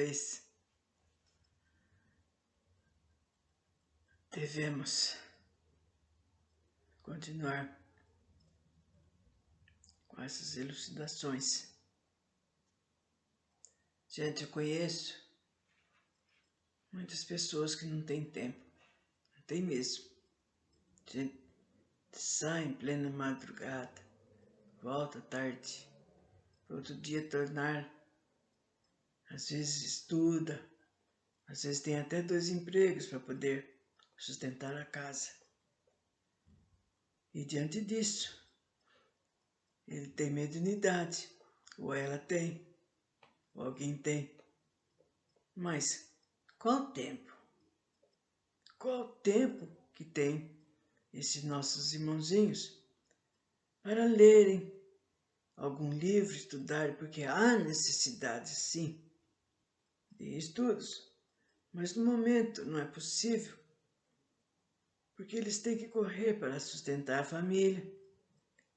vez devemos continuar com essas elucidações. Gente, eu conheço muitas pessoas que não têm tempo, não tem mesmo. Gente sai em plena madrugada, volta tarde, para outro dia tornar, às vezes estuda, às vezes tem até 2 empregos para poder sustentar a casa. E diante disso, ele tem mediunidade, ou ela tem, ou alguém tem. Mas qual o tempo? Qual o tempo que tem esses nossos irmãozinhos para lerem algum livro, estudarem, porque há necessidade, sim, de estudos, mas no momento não é possível, porque eles têm que correr para sustentar a família,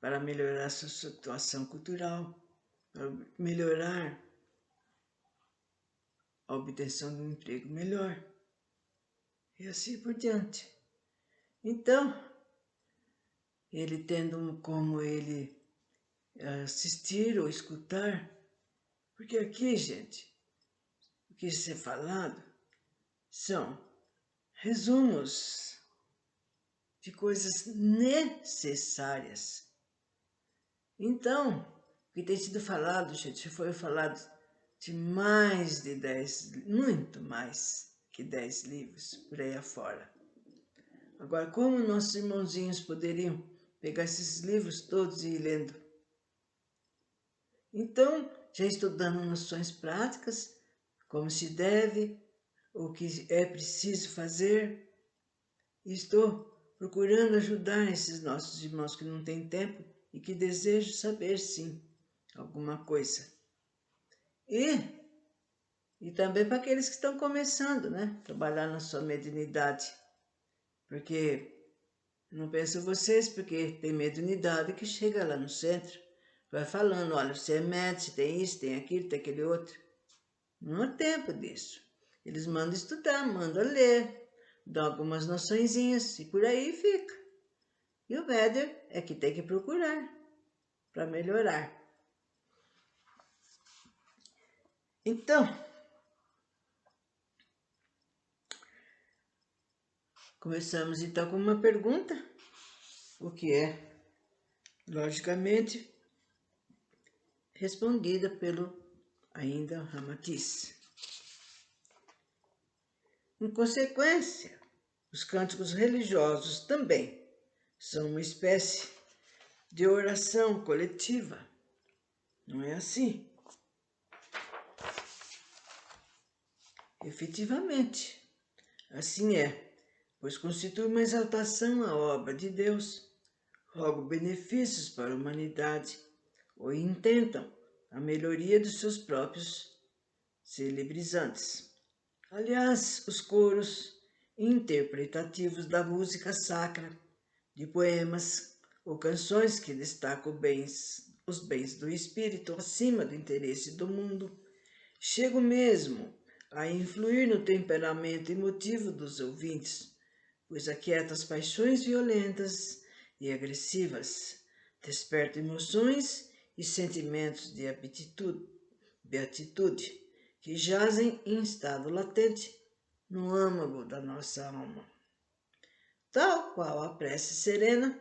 para melhorar a sua situação cultural, para melhorar a obtenção de um emprego melhor, e assim por diante. Então, ele tendo como ele assistir ou escutar, porque aqui, gente, o que é falado são resumos de coisas necessárias. Então, o que tem sido falado, gente, foi falado de mais de 10, muito mais que 10 livros por aí afora. Agora, como nossos irmãozinhos poderiam pegar esses livros todos e ir lendo? Então, já estudando noções práticas, como se deve, o que é preciso fazer, e estou procurando ajudar esses nossos irmãos que não têm tempo e que desejam saber, sim, alguma coisa. E também para aqueles que estão começando, né? Trabalhar na sua mediunidade. Porque, não penso vocês, porque tem mediunidade que chega lá no centro, vai falando, olha, você é médico, tem isso, tem aquilo, tem aquele outro. Não há tempo disso. Eles mandam estudar, mandam ler, dão algumas noçõezinhas e por aí fica. E o médium é que tem que procurar para melhorar. Então, começamos então com uma pergunta, o que é, logicamente, respondida pelo ainda Ramatiz. Em consequência, os cânticos religiosos também são uma espécie de oração coletiva, não é assim? Efetivamente, assim é, pois constitui uma exaltação à obra de Deus, rogo benefícios para a humanidade, ou intentam a melhoria dos seus próprios celebrizantes. Aliás, os coros interpretativos da música sacra, de poemas ou canções que destacam os bens do espírito acima do interesse do mundo, chegam mesmo a influir no temperamento emotivo dos ouvintes, pois aquieta as paixões violentas e agressivas, desperta emoções e sentimentos de beatitude que jazem em estado latente no âmago da nossa alma. Tal qual a prece serena,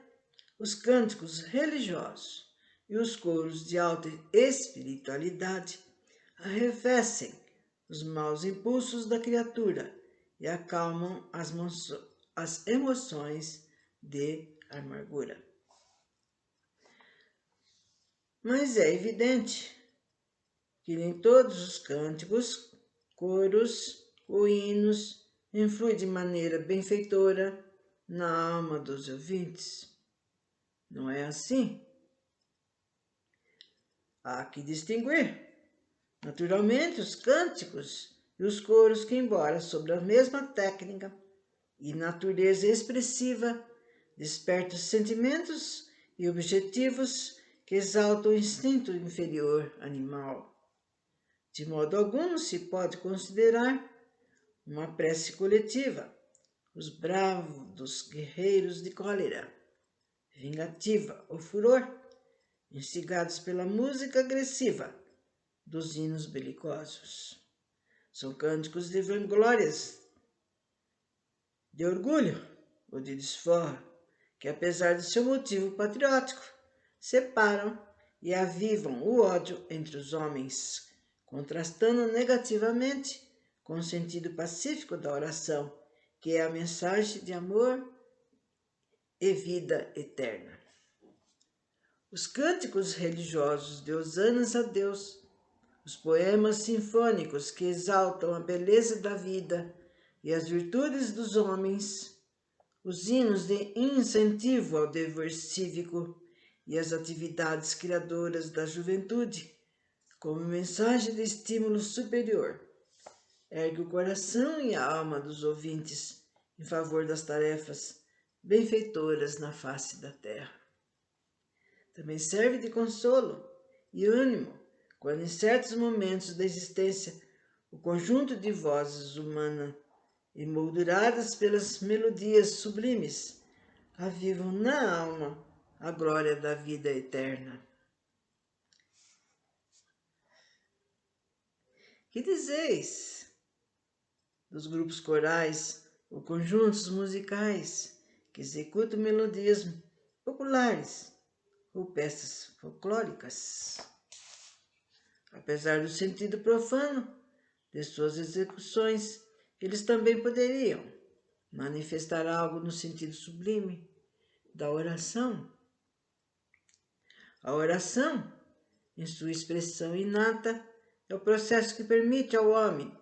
os cânticos religiosos e os coros de alta espiritualidade arrefecem os maus impulsos da criatura e acalmam as emoções de amargura. Mas é evidente que nem todos os cânticos, coros ou hinos influem de maneira benfeitora na alma dos ouvintes. Não é assim? Há que distinguir. Naturalmente, os cânticos e os coros que, embora sobre a mesma técnica e natureza expressiva, despertam sentimentos e objetivos que exaltam o instinto inferior animal. De modo algum se pode considerar uma prece coletiva, os bravos guerreiros de cólera, vingativa ou furor, instigados pela música agressiva dos hinos belicosos. São cânticos de vanglórias, de orgulho ou de desforra, que apesar do seu motivo patriótico, separam e avivam o ódio entre os homens, contrastando negativamente com o sentido pacífico da oração, que é a mensagem de amor e vida eterna. Os cânticos religiosos de hosanas a Deus, os poemas sinfônicos que exaltam a beleza da vida e as virtudes dos homens, os hinos de incentivo ao dever cívico e as atividades criadoras da juventude, como mensagem de estímulo superior, ergue o coração e a alma dos ouvintes em favor das tarefas benfeitoras na face da terra. Também serve de consolo e ânimo quando em certos momentos da existência o conjunto de vozes humanas, emolduradas pelas melodias sublimes, avivam na alma a glória da vida eterna. Que dizeis dos grupos corais ou conjuntos musicais que executam melodias populares ou peças folclóricas? Apesar do sentido profano de suas execuções, eles também poderiam manifestar algo no sentido sublime da oração. A oração, em sua expressão inata, é o processo que permite ao homem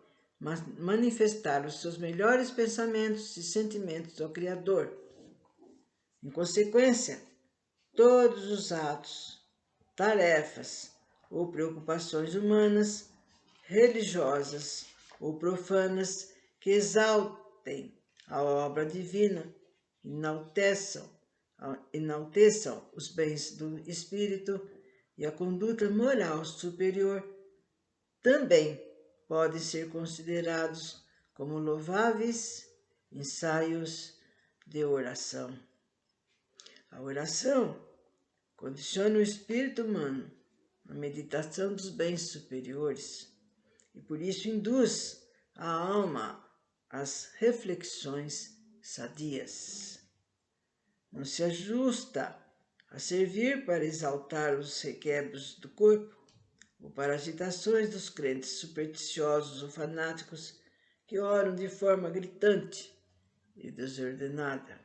manifestar os seus melhores pensamentos e sentimentos ao Criador. Em consequência, todos os atos, tarefas ou preocupações humanas, religiosas ou profanas que exaltem a obra divina, enalteçam os bens do espírito e a conduta moral superior, também podem ser considerados como louváveis ensaios de oração. A oração condiciona o espírito humano à meditação dos bens superiores e por isso induz a alma às reflexões sadias. Não se ajusta a servir para exaltar os requebros do corpo ou para agitações dos crentes supersticiosos ou fanáticos que oram de forma gritante e desordenada.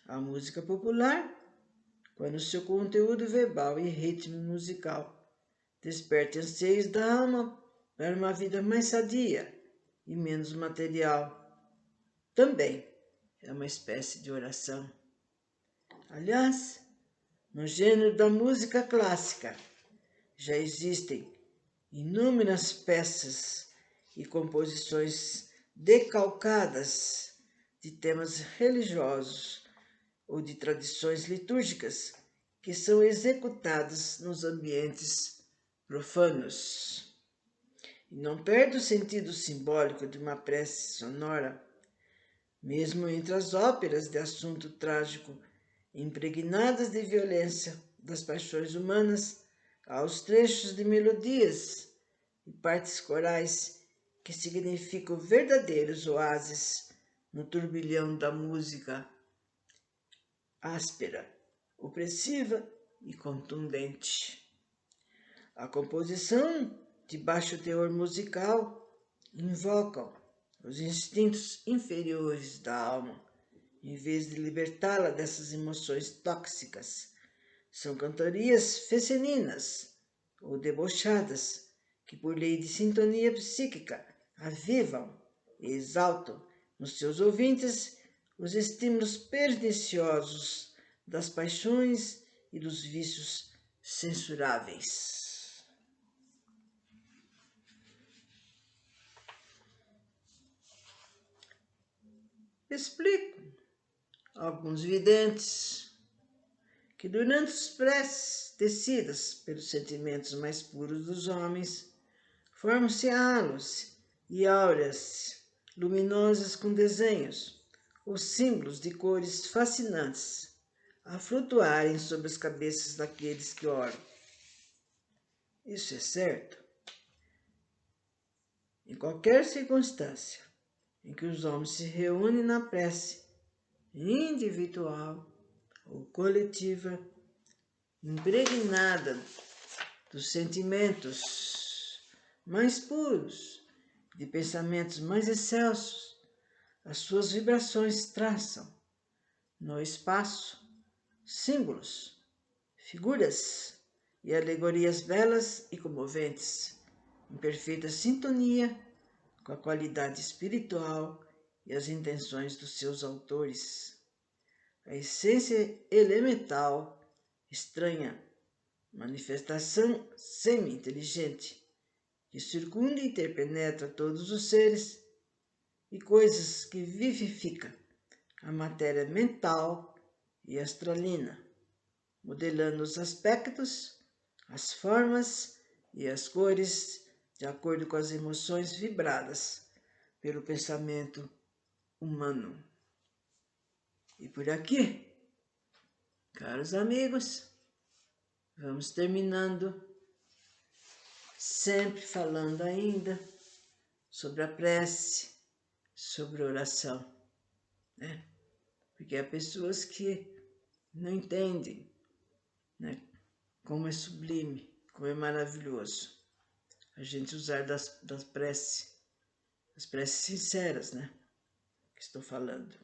A música popular, quando seu conteúdo verbal e ritmo musical desperta anseios da alma para uma vida mais sadia e menos material, também é uma espécie de oração. Aliás, no gênero da música clássica, já existem inúmeras peças e composições decalcadas de temas religiosos ou de tradições litúrgicas que são executadas nos ambientes profanos. E não perde o sentido simbólico de uma prece sonora, mesmo entre as óperas de assunto trágico impregnadas de violência das paixões humanas, aos trechos de melodias e partes corais que significam verdadeiros oásis no turbilhão da música áspera, opressiva e contundente. A composição de baixo teor musical invocam os instintos inferiores da alma, em vez de libertá-la dessas emoções tóxicas. São cantorias femininas ou debochadas que, por lei de sintonia psíquica, avivam e exaltam nos seus ouvintes os estímulos perniciosos das paixões e dos vícios censuráveis. Explico alguns videntes que durante as preces tecidas pelos sentimentos mais puros dos homens formam-se halos e auras luminosas com desenhos ou símbolos de cores fascinantes a flutuarem sobre as cabeças daqueles que oram. Isso é certo. Em qualquer circunstância em que os homens se reúnem na prece individual ou coletiva, impregnada dos sentimentos mais puros, de pensamentos mais excelsos, as suas vibrações traçam no espaço símbolos, figuras e alegorias belas e comoventes, em perfeita sintonia com a qualidade espiritual e as intenções dos seus autores. A essência elemental, estranha, manifestação semi-inteligente, que circunda e interpenetra todos os seres e coisas que vivifica a matéria mental e astralina, modelando os aspectos, as formas e as cores de acordo com as emoções vibradas pelo pensamento humano. E por aqui, caros amigos, vamos terminando, sempre falando ainda sobre a prece, sobre a oração, né? Porque há pessoas que não entendem, né, como é sublime, como é maravilhoso a gente usar das preces, as preces sinceras, né, que estou falando.